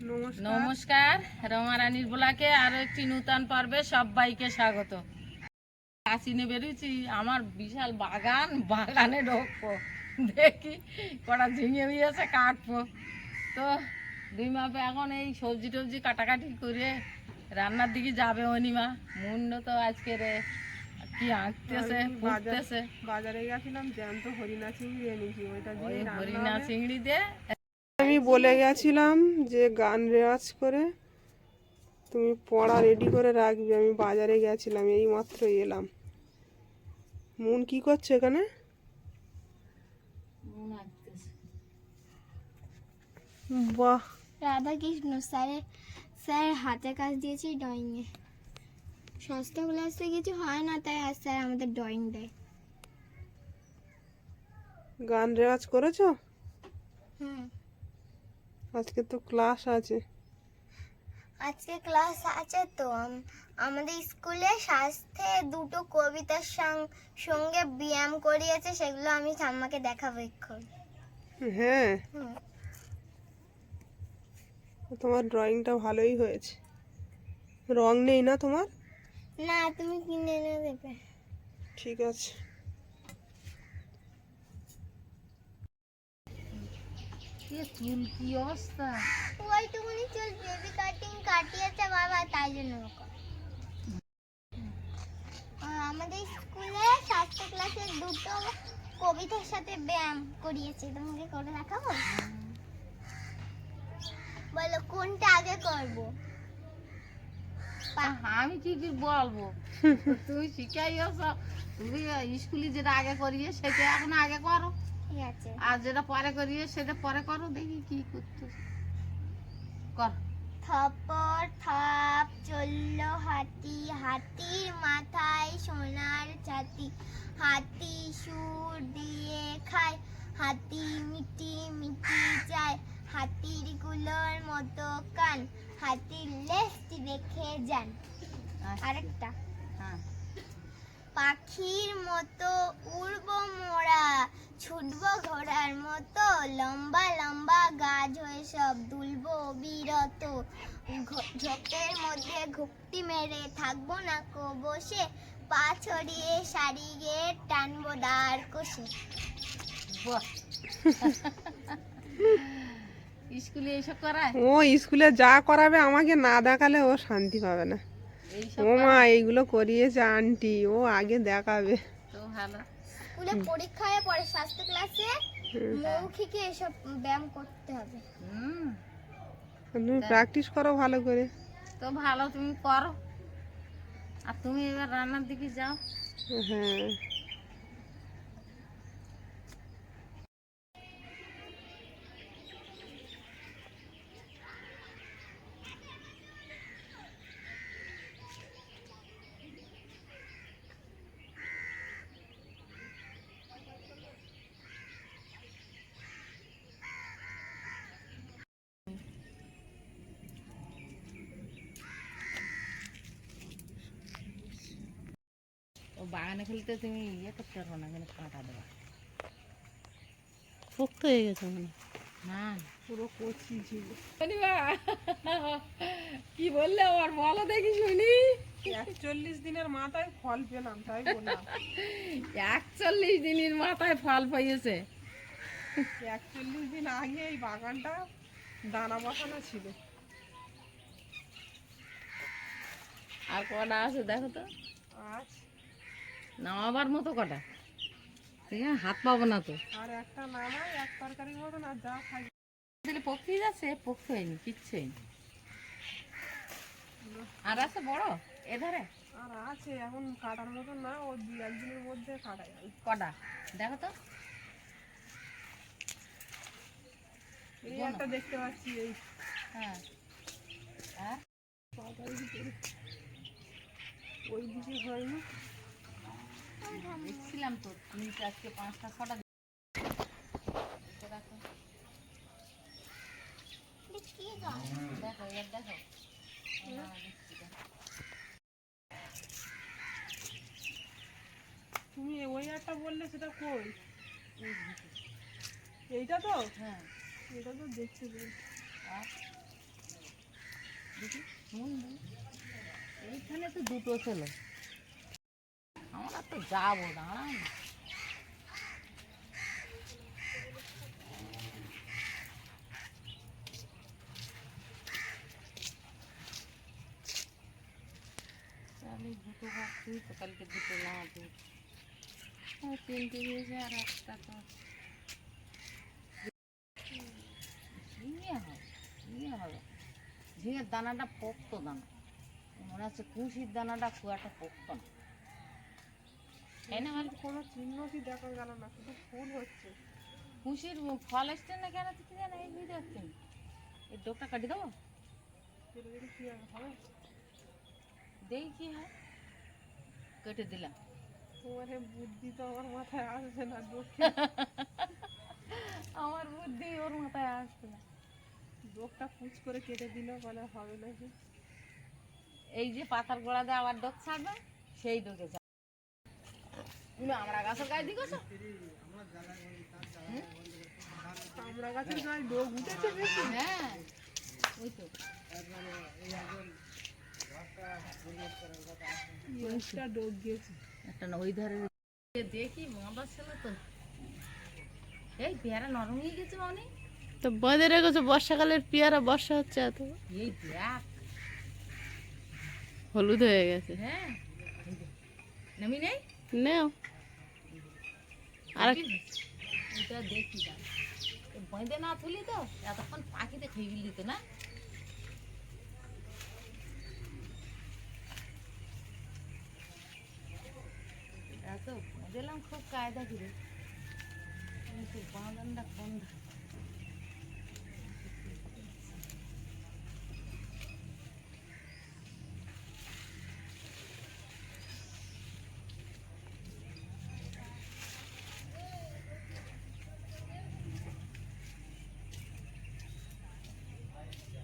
নমস্কার, রমা রানীর ব্লগে আরো একটি নূতন পর্বে সবাইকে স্বাগত। আসিনে বেরিয়েছি, আমার বিশাল বাগানে ঢুকবো, দেখি কটা ঝিঙে হয়েছে কাটবো। তো দুই মাপে এখন এই সবজি টবজি কাটাকাটি করে রান্নার দিকে যাবে অনিমা। মুন্ড তো আজকে কি আঁকতেছে ফুটতেছে। বাজারে গেছিলাম, জ্যান্ত হরিণা চিংড়ি এনেছি, ওইটা দিয়ে হরিণা চিংড়ি দিয়ে আমি বলে গেছিলাম যে গান রেওয়াজ করে তুমি পড়া রেডি করে রাখবে। আমি বাজারে গেছিলাম, এই মাত্র এলাম। মন কি করছে এখানে? বাহ, রাধা কৃষ্ণ স্যার হাতে কাজ দিয়েছি ড্রয়িংয়ে। ষষ্ঠ ক্লাসে কিছু হয় না, তাই আজ স্যার আমাদের ড্রয়িং দেয়। গান রেওয়াজ করেছো? হুম, আজকে তো ক্লাস আছে। আজকে ক্লাস আছে তো। আমাদের স্কুলে স্বাস্থ্যে দুটো কবিতার সঙ্গে ব্যায়াম করিয়েছে, সেগুলো আমি ঠাম্মাকে দেখাবো এক্ষুন। হ্যাঁ, তোমার ড্রয়িংটা ভালোই হয়েছে। রং নেই না তোমার? না, তুমি কিনে এনে দেবে। ঠিক আছে। চুল কি অবস্থা! ওইটুকুনি চুল বেবি কাটিং কাটিয়েছে বাবা, তাই জন্য আমাদের স্কুলে ষষ্ঠ ক্লাসের দুটো কবিতার সাথে ব্যায়াম করিয়েছে, তোমাকে করে দেখাবো। বলো কোনটা আগে করব? আমি কি কি বলবো, তুমি শিখাইছ। তুমি স্কুলে যেটা আগে করিয়ে সেটা এখন আগে করো, ঠিক আছে। আর যেটা পরে করিয়ে সেটা পরে করো। দেখি কি করতে কর। থপর থাপ চলল হাতি, হাতির মাথায় সোনার ছাতি। হাতি সুর দিয়ে খায়, হাতি মিটি মিটি যায়। হাতির গুলোর মতো কান, হাতির লেজটি রেখে যান। আরেকটা, হ্যাঁ। পাখির মতো উড়ব মোরা, ছুটব ঘোড়ার মতো, লম্বা লম্বা গাছ হয়ে সব দুলব বিরত। ঝোপের মধ্যে ঘুপটি মেরে থাকবো না কো বসে, পা ছড়িয়ে সারি গিয়ে টানবো দাঁড় কষে। স্কুলে এইসব করায়? ও স্কুলে যা করাবে আমাকে না দেখালে ও শান্তি পাবে না। ও মা, এইগুলো করিয়েছে আন্টি, ও আগে দেখাবে। তো ভালো। স্কুলে পরীক্ষায় পরে স্বাস্থ্য ক্লাসে মৌখিকে এসব ব্যায়াম করতে হবে। তুমি প্র্যাকটিস করো ভালো করে। তো ভালো, তুমি করো। আর তুমি এবার রান্নার দিকে যাও। হ্যাঁ, ও বাগানে খেলতে তুমি ইয়ে করতে পারবো না, কিন্তু কাঁটা দেবা। পোক্ত হয়ে গেছে মানে। না, পুরো কচি ছিল। কি বললে আবার বলো দেখি শুনি। 41 দিনের মাথায় ফল পেলাম, তাই বললাম। 41 দিনের মাথায় ফল পেয়েছে। 41 দিন আগে এই বাগানটা দানা বসানো ছিল। আর কটা আছে দেখো তো, আজ নামাবার মতো কটা। ঠিক আছে, হাত পাবো না তো। আর একটা নামাই, এক তরকারির মতন, আর যা খাই দিলে পক্ষী যাচ্ছে, পক্ষী হয়নি, কিচ্ছু হয়নি। আর আছে বড় এধারে আর আছে, এখন কাটার মতন না, ও 2-1 দিনের মধ্যে কাটা যাবে। কটা দেখো তো। এই একটা দেখতে পাচ্ছি, এই হ্যাঁ, আর ওই দিকে হয়নি। দেখছিলাম তো, 3, 4, 5টা 6টা দেখো। দেখো এবার দেখো। তুমি ওই একটা বললে, সেটা কই? এইটা তো, হ্যাঁ, এটা তো দেখতে পেয়েছি। আর এইখানে তো দুটো ছিল, আমরা তো যাবো দাঁড়াই না। তাহলে দুটো ভাবতেই তো কালকে দুটো না দুধ তিনটে দিয়েছে আর একটা তো ঝিঙে হবে, ঝিঙে হবে। ঝিঙের দানাটা পোক্ত দানা, মনে হচ্ছে কুশির দানাটা খুব একটা পোক্ত না, তাই না? ভালো কোনো চিহ্ন কি দেখা গেল না, শুধু ফুল হচ্ছে। কুশির ফল এসছে না কেন তুই জানো? এই বুঝতে পারছি না। এই ডোকটা কাটি দেবো, কেটে দিলে কি আর হবে? দেখি কি হয়। কেটে দিলাম। তোমার এই বুদ্ধি তো আমার মাথায় আসবে না, আমার বুদ্ধি ওর মাথায় আসছে না। ডোকটা কুচ করে কেটে দিলে বলে হবে নাকি? এই যে পাতার গোড়া দিয়ে আবার ডোক ছাড়বে, সেই ডোকে ছাড়বে। আমরা গাছের গায়ে দিকে আমরা গাছের গায়ে ডোক উঠেছে বেশি। হ্যাঁ ওই তো একটা ডোক গিয়েছে। একটা না ওই ধারে দেখি বাঁধা ছিল তো। এই পেয়ারা নরম হয়ে গেছে অনেক, তো বেঁধে রেখেছো বর্ষাকালের পেয়ারা, বর্ষা হচ্ছে এত এই দেখ হলুদ হয়ে গেছে। হ্যাঁ নামি নেই নেও আর এটা দেখি বেঁধে না তুলি তো এতক্ষণ পাখিতে খেয়ে দিত না। এত বেঁধেলাম খুব কায়দা করে, কিন্তু বাঁধানটা কোন ধারে?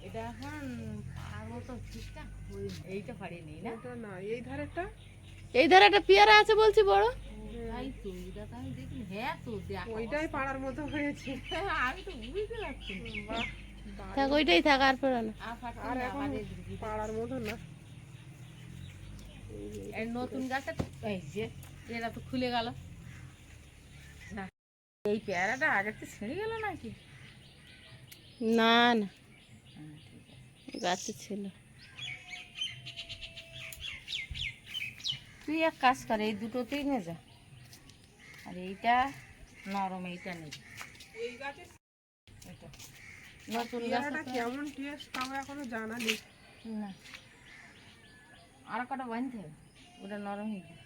এটা এখন পাড়ার মতো ঠিকঠাক এইটা পাড়িয়ে নেই না। ওটা না, এই ধারেরটা। এই ধারে একটা পেয়ারা আছে বলছি বড়, তাই তো এটা তো আমি দেখিনি। হ্যাঁ তো দেখ ওইটাই পাড়ার মতো হয়েছে। আমি তো বুঝতে পারছি না। বাহ, থাক ওইটাই থাক আর পেড়ো না। আর এখন পাড়ার মতো না। এই নতুন গাছে এই যে এরা তো খুলে গেল না। এই পেয়ারাটা আগে তো ছিঁড়ে গেল নাকি? না না হ্যাঁ, ঠিক আছে। গাছে ছিল। তুই এক কাজ কর, এই দুটোতেই নিয়ে যা, আর এইটা নরম, এইটা নেই। এই গাছে এটা নতুন পেয়ারাটা গাছ কেমন টেস্ট তাও এখনো জানা নেই। না, আর কটা বাঁধতে হবে, ওটা নরম হয়ে যাবে।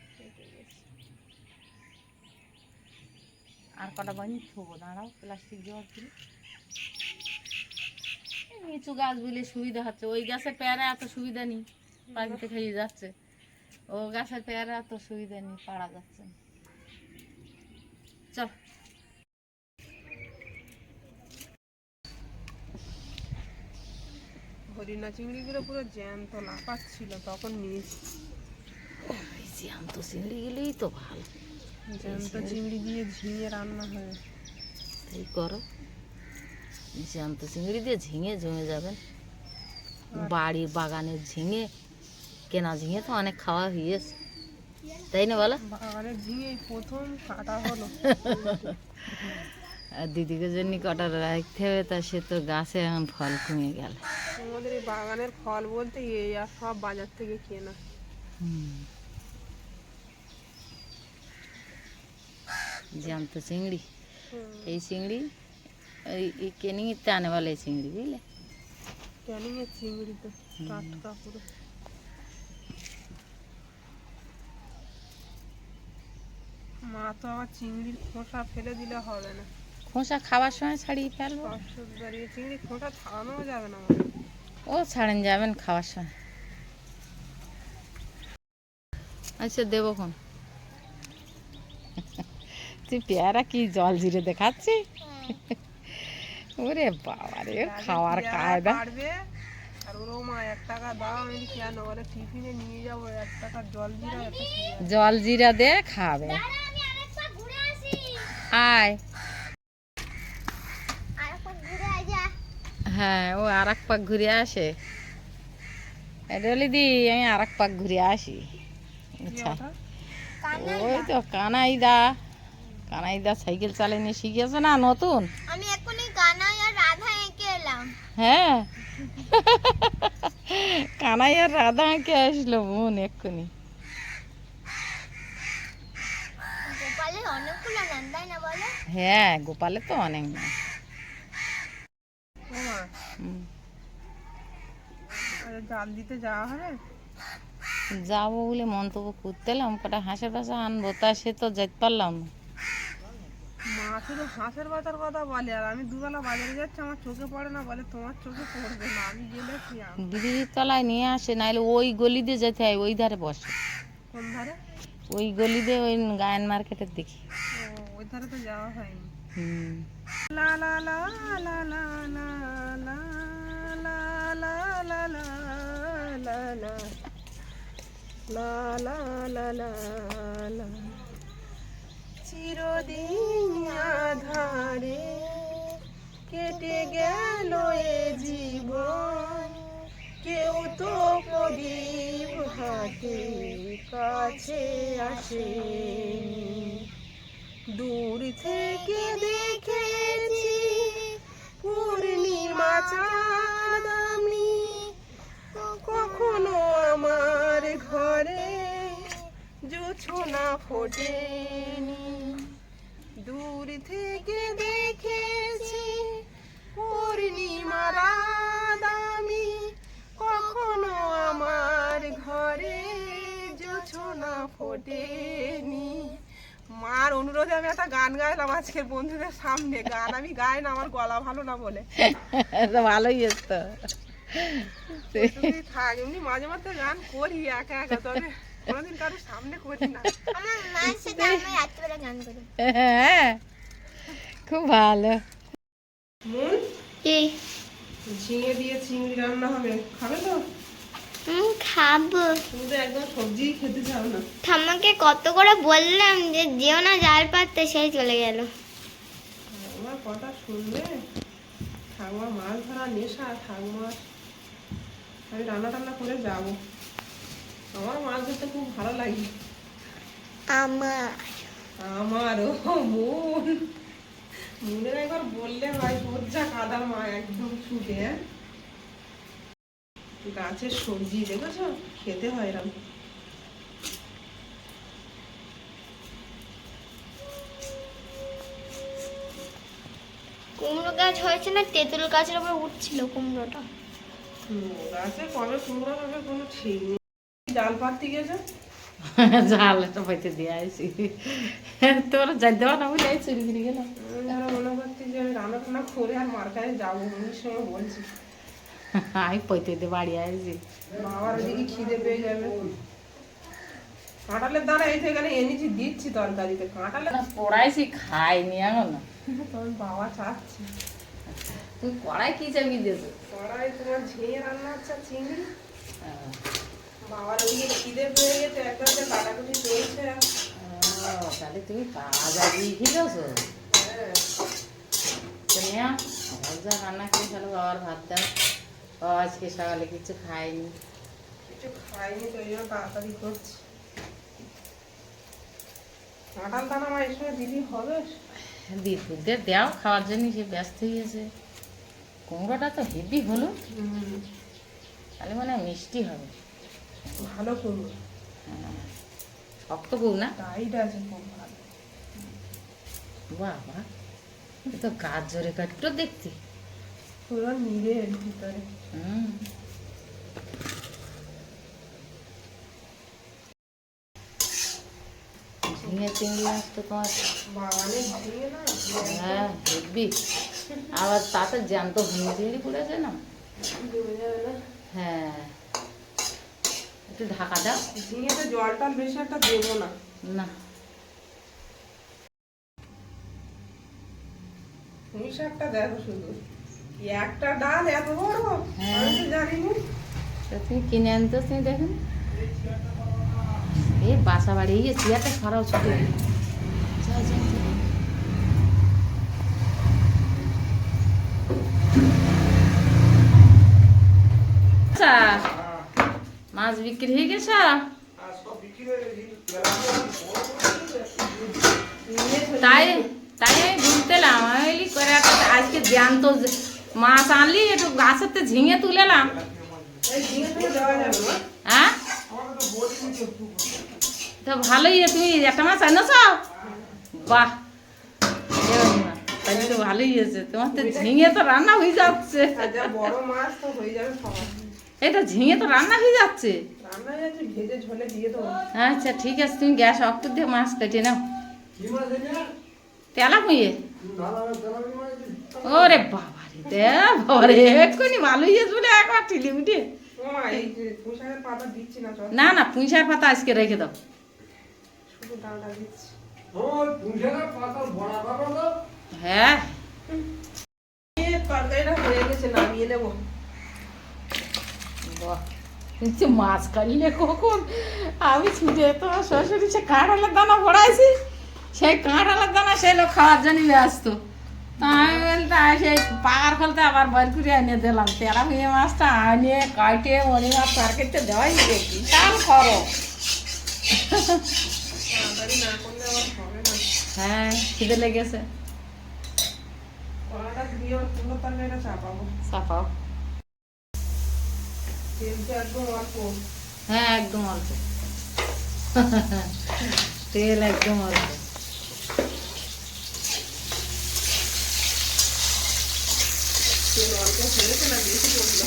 আর কটা বাঁধি থবো, দাঁড়াও প্লাস্টিক দেওয়ার দিলে। নিচু গাছ বুঝলে সুবিধা হচ্ছে, ওই গাছের পেয়ারা এত সুবিধা নেই, পাখিতে খেয়ে যাচ্ছে। ও গাছের পেয়ারা এত সুবিধা নেই, পাড়া যাচ্ছে না। চল হরিণা চিংড়িগুলো পুরো জ্যান্ত লাফাচ্ছিল, তখন নিয়েছি। জ্যান্ত চিংড়ি গেলেই তো ভালো, জ্যান্ত চিংড়ি দিয়ে ঝিঙে রান্না হয়। তাই করো, জ্যান্ত চিংড়ি দিয়ে ঝিঙে জমে যাবেন। বাড়ির বাগানের ঝিঙে, কেনা ঝিঙে তো অনেক খাওয়া হয়েছে, তাই না বলো? বাগানের ঝিঙে এই প্রথম কাটা হলো। আর দিদিকে জন্য কটা রাখতে হবে, তা সে তো গাছে এখন ফল কমে গেল। আমাদের এই বাগানের ফল বলতে এই, আর সব বাজার থেকে কেনা। জ্যান্ত চিংড়ি, এই চিংড়ি এই কেনিংতে আনে বলে এই চিংড়ি, বুঝলে? ক্যানিং এর চিংড়ি তো টাটকা পুরো। মা তো আবার চিংড়ির খোসা ফেলে দিলে হবে না। খোসা খাওয়ার সময় ছাড়িয়ে ফেলবো। কষ্ট দাঁড়িয়ে চিংড়ি খোসা ছাড়ানোও যাবে না আমাদের। ও ছাড়েন যাবেন খাওয়ার সময়। আচ্ছা দেবো কোন? তুই পেয়ারা কি জল জিরে দেখাচ্ছি? ওরে বাবা রে, খাওয়ার কায়দা। পারবে আর ওরও মা 1 টাকা দাও, আমি বলি কেন? বলে টিফিনে নিয়ে যাবো 1 টাকা জল জিরা, একটা পেঁয়াজ। জল জিরা দে খাবে। আমি আরেকবার ঘুরে আসি। আয়, আরেকবার ঘুরে আয় যা। হ্যাঁ ও আর এক পাক ঘুরে আসে। ডলি দি আমি আর এক পাক ঘুরে আসি। আচ্ছা ওই তো কানাইদা সাইকেল চালানো শিখেছে না নতুন। আমি এখনই কানাই আর রাধা এঁকে এলাম। হ্যাঁ কানাই আর রাধা আঁকে আসলো বোন এক্ষুনি। গোপালের অনেকগুলো নাম তাই না বলো? হ্যাঁ গোপালের তো অনেক না। জাল দিতে যাওয়া হবে? যাবো বলে মন্তব্য করতে এলাম, কটা হাঁসের বাসা আনবো, তা সে তো যেতে পারলাম না। মা শুধু হাঁসের বাজার কথা বলে, আর আমি দুবেলা বাজারে যাচ্ছি, আমার চোখে পড়ে না, বলে তোমার চোখে পড়বে না, আমি গেলে কি ব্রিজের তলায় নিয়ে আসে, নাহলে ওই গলি দিয়ে যেতে হয়, ওই ধারে বসে। কোন ধারে? ওই গলি দিয়ে ওই গায়ন মার্কেটের দিকে। ওই ধারে তো যাওয়া হয়নি। হুম লা লা লা লা লা লা লা লা লা লা লা লা লা লা লা লা লা। চিরদিন আধারে কেটে গেল এ জীবন, কেউ তো প্রদীপ হাতে কাছে আসেনি। দূর থেকে দেখেছি পূর্ণিমা চাঁদ আমি, কখনো আমার ঘরে জোছনা ফোটেনি। দূর থেকে দেখেছি পূর্ণিমা রাত আমি, কখনো আমার ঘরে জোছনা ফোটেনি। মার অনুরোধে আমি একটা গান গাইলাম আজকের বন্ধুদের সামনে। গান আমি গাই না, আমার গলা ভালো না বলে। ভালোই তো থাক, এমনি মাঝে মাঝে গান করি একা একা, তবে কোনোদিন কারোর সামনে করি না। আমার মায়ের সাথে আমি রাত্রিবেলা গান করি। হ্যাঁ খুব ভালো। মন কি? ঝিঙে দিয়ে চিংড়ি রান্না হবে, খাবে তো? খাবো। তুমি তো একদম সবজিই খেতে চাও না। ঠাম্মাকে কত করে বললাম যে যেও না জাল পাততে, সেই চলে গেল। আমার কথা শুনবে? ঠাকুমার মাছ ধরা নেশা, ঠাকুমার আমি রান্না টান্না করে যাবো। আমার মাছ ধরতে খুব ভালো লাগে। আমারও মন, মনের একবার বললে ভাই সজ্জা কাদা মা একদম ছুটে। গাছের সবজি দেখেছ, খেতে হয় এরকম। কুমড়ো গাছ হয়েছে না, তেঁতুল গাছের উপর উঠছিল কুমড়োটা। গাছে কবে কুমড়ো হবে কোনো ঠিক নেই। জাল পাততে গেছে, জালটা পাইতে দিয়ে আসি, তোর যাইতে পার না বলে চুরি ফিরে গেলাম। যারা মনে করছি যে আমি রান্না টান্না করে আর মার কাছে যাবো, মনের সঙ্গে বলছি আমি পইতে দিয়ে বাড়ি আসি। বাবার ওদিকে খিদে পেয়ে যাবে। কাঁঠালের দ্বারা এই তো এখানে এনেছি, দিচ্ছি তরকারিতে। কাঁঠালের পড়াইছি খাইনি এখন না। তোমার বাবা চাচ্ছে। তুই কড়াই কি চাবি দিয়েছো? কড়াই তোমার ঝিঙে রান্না হচ্ছে, চিংড়ি। বাবার ওদিকে খিদে পেয়ে গেছে, একটা কাটাকুটি চলছে। তাহলে তুমি কাজ আগিয়ে খেয়েছো? যা রান্না করে ফেলো, বাবার ভাত দাও। বাবা আজকে সকালে কিছু খায়নি। কিছু খাইনি তো, এই জন্য তাড়াতাড়ি করছি। কাঁঠাল দানা আমার এই সময় দিদি হবে। দিদিদের দেও খাওয়ার জন্য, সে ব্যস্ত হয়ে গেছে। কুমড়োটা তো হেভি হলো, তাহলে মানে মিষ্টি হবে। ভালো কুমড়ো, শক্ত বউ না, টাইট আছে, খুব ভালো। বাবা এ তো গাছ জোরে কাটতো দেখতে। পুরো নিরে এর ভিতরে। ঝিঙে চিংড়ি মাছ তো তোমার বাগানে ঝিঙে না, হ্যাঁ হেভি। আবার তাতে জ্যান্ত ঝিঙে চিংড়ি পড়েছে না। জমে যাবে না। হ্যাঁ একটু ঢাকা দাও। ঝিঙেতে জলটা বেশি একটা দেবো না। না পুঁই শাকটা দেখো শুধু, একটা ডাল এত বড়, হ্যাঁ। আমি তো জানি না। তা তুমি কিনে আনতো, তুমি দেখেন এ বাসা বাড়ি গিয়ে চেয়ারটা সরাও ছুটে। যাও যাও যাও। আচ্ছা মাছ বিক্রি হয়ে গেছে? তাই তাই আমি বুঝতেলাম আমি করে আজকে জ্যান্ত মাছ আনলি একটু গাছেতে ঝিঙে তুলেলাম। হ্যাঁ তো ভালোই, তুমি একটা মাছ আনছ? বাহ, তাহলে তো ভালোই হয়েছে, তোমার তো ঝিঙে তো রান্না হয়ে যাচ্ছে। বড় মাছ তো হয়ে যাবে সবার। এটা ঝিঙে তো রান্না হয়ে যাচ্ছে। রান্না হয়ে যাচ্ছে, ভেজে ঝোলে দিয়ে দেবো। আচ্ছা ঠিক আছে, তুমি গ্যাস অফ করে দিয়ে মাছ কেটে নাও। তেলা মুইয়ে, ওরে বাবা রে বাবারে, এক্ষুনি ভালো হয়েছে বলে একবার ঠিলি উঠে। ওমা, এই যে পুঁইশাকের পাতা দিচ্ছি না, চল। না না, পুঁইশাক পাতা আজকে রেখে দাও। শুধু ডালটা দিচ্ছি। হ্যাঁ তরকারিটা হয়ে গেছে, নামিয়ে নেবো। বাহ, কিন্তু মাছ কাটলে কখন আমি ছুটে তোমার শ্বশুরি সে কাঁঠালের দানা পড়াইছি, সেই কাঁঠালের দানা সেই লোক খাওয়ার জন্য ব্যস্ত। তা আমি বলতে সেই পাকার ফলতে আবার বার করে এনে দিলাম। তেলা ভুঁয়ে মাছটা আনিয়ে কাটে মরি মাছ তরকারিতে দেওয়াই দেখি বিশাল খরচ। তাড়াতাড়ি না করলে আবার হবে না। হ্যাঁ খিদে লেগেছে, কলাটা দিয়ে আবার পুরো তরকারিটা চাপাবো। চাপাও। তেলটা একদম অল্প। হ্যাঁ একদম অল্প, তেল একদম অল্প। তেল অল্প ফেলেছে না বেশি করলো?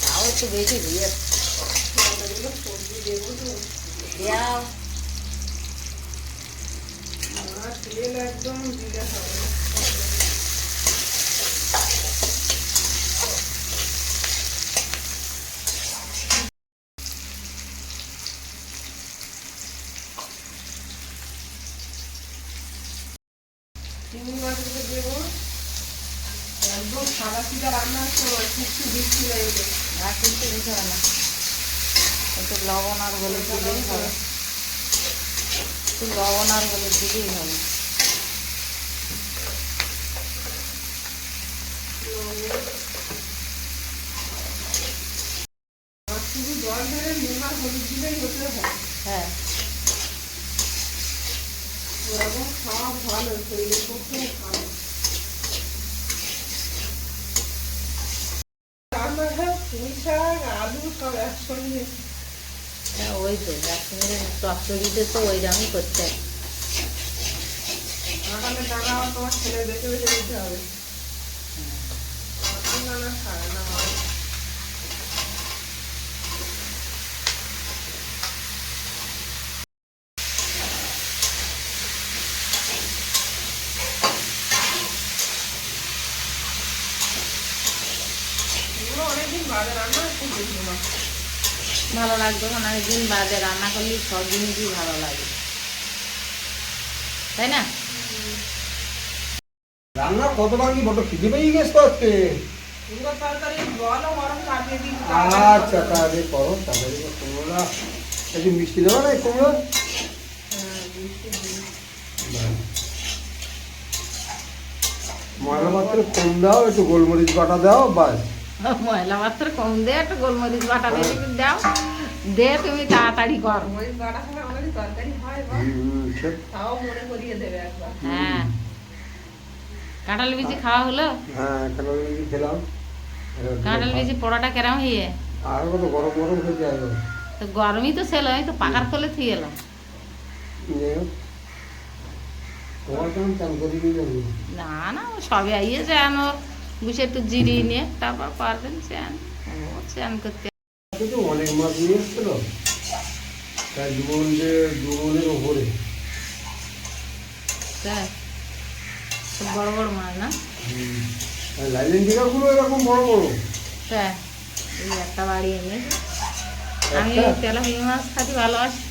তাও একটু বেশি দিয়ে তরকারিগুলো সবজি দেবো তো। দেওয়া। আর তেল একদম দিলে হবে না। চিংড়ি মাছগুলো দেবো, একদম সাদা সিধা রান্না করবো, কিচ্ছু দিচ্ছি না এগুলো। আর কিন্তু দিতে হবে না, একটু লবণ আর হলুদ দিলেই হবে, একটু লবণ আর হলুদ দিলেই হবে। আর শুধু জল ধরে নুন আর হলুদ দিলেই হতে হয়। হ্যাঁ ওরকম খাওয়া ভালো, শরীরের পক্ষে ভালো। রান্নাঘর পুঁই শাক আলু সব একসঙ্গে। হ্যাঁ ওই তো একসঙ্গে চচ্চড়িতে তো ওই রকমই করতে হয়। কাঁঠালের দানা আবার তোমার ছেলে বেছে বেছে দিতে হবে। কাঁঠাল দানা খায় না আমার। এগুলো অনেকদিন বাদে রান্না, খুব বেশি না। ভালো লাগবে, অনেকদিন বাদে রান্না করলে সব জিনিসই ভালো লাগে, তাই না? রান্না কত বাকি বড় খিদে পেয়ে গেছে তো আজকে। কুমড়োর তরকারি জলও গরম কাটিয়ে দিই। আচ্ছা তাহলে করো, তাহলে কুমড়োটা একটু মিষ্টি দেবো না কুমড়ো? ময়লা মাত্র কম দাও, একটু গোলমরিচ বাটা দাও, বাস। ময়লা মাত্র কম দে, একটু গোলমরিচ বাটা বেশি করে দাও, দে তুমি তাড়াতাড়ি কর। ওই বাটা সময় আমাদের তরকারি হয় বা তাও মনে করিয়ে দেবে একবার। হ্যাঁ কাঁঠাল বিচি খাওয়া হলো? হ্যাঁ কাঁঠাল বিচি খেলাম। কাঁঠাল বিচি পোড়াটা কেরাম হইয়ে? আর কত গরম গরম হয়ে যায়। তো গরমই তো ছিল, আমি তো পাকার ফলে থুয়ে এলাম। তোমার কেমন চান করি যাবো? না না, ও সবে আইয়ে যেন বসে একটু জিরিয়ে নিয়ে তারপর পারবেন চ্যান, ও চ্যান করতে। তো অনেক মাছ নিয়ে এসছিল, তাই দুগুণের ওপরে। তাই খুব বড় বড় মাছ না? লাইলেন টিকাগুলো এরকম বড় বড়। তাই এই একটা বাড়ি এনে আমি তেলাপিয়া মাছ খাতে ভালোবাসি।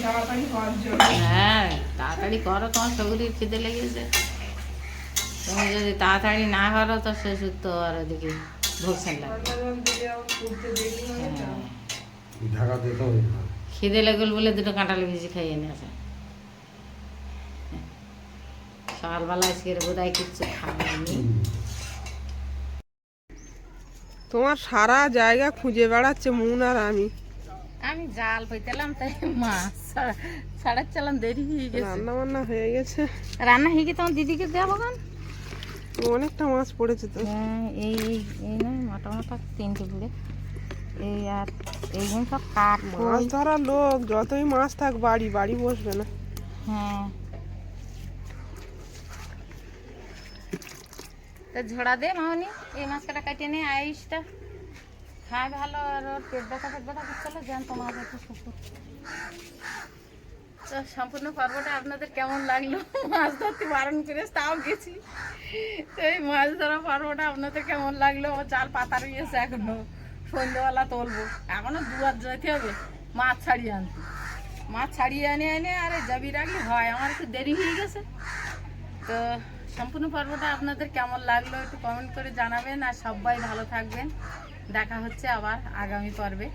তাড়াতাড়ি হওয়ার জন্য। হ্যাঁ তাড়াতাড়ি করো, তোমার শরীর খিদে লেগেছে। তুমি যদি তাড়াতাড়ি না করো তো শ্বশুর তো আর ওদিকে ভোগছেন লাগবে। জল দিলে আবার ফুটতে দেরি হয়ে যায়। হ্যাঁ, ঢাকা দিতে হবে না। খিদে লেগেল বলে দুটো কাঁঠাল ভিজি খাইয়ে নিয়ে আসে। সকালবেলা আজকে বোধ হয় কিচ্ছু খাওয়ানি। তোমার সারা জায়গা খুঁজে বেড়াচ্ছে মুন আর আমি। আমি জাল পেতেলাম তাই মাছ ছাড়াচ্ছিলাম, দেরি হয়ে গেছে। রান্না বান্না হয়ে গেছে, রান্না হয়ে গেছে, তোমার দিদিকে দেবো গান। অনেকটা মাছ পড়েছে তো। হ্যাঁ, এই এই এই নয় মোটা মোটা 3টে পুড়ে এই, আর এইগুলো সব কাঠ। মাছ ধরার লোক যতই মাছ থাক বাড়ি বাড়ি বসবে না। হ্যাঁ, তা ঝোড়া দে মামনি, এই মাছ কাটা কাটিয়ে নে। আইসটা খায় ভালো, আর ওর পেট ব্যথা করছিল যেন তোমার একটু শুকুর। তো সম্পূর্ণ পর্বটা আপনাদের কেমন লাগলো? মাছ ধরতে বারণ করে তাও গেছি। তো এই মাছ ধরা পর্বটা আপনাদের কেমন লাগলো? আমার জাল পাতা রয়েছে, এখনো সন্ধ্যেবেলা তুলবো, এখনো দুয়ার যেতে হবে মাছ ছাড়িয়ে আনতে। মাছ ছাড়িয়ে এনে আরে যাবি রাখলে হয়, আমার একটু দেরি হয়ে গেছে। তো সম্পূর্ণ পর্বটা আপনাদের কেমন লাগলো একটু কমেন্ট করে জানাবেন, আর সবাই ভালো থাকবেন। দেখা হচ্ছে আবার আগামী পর্বে।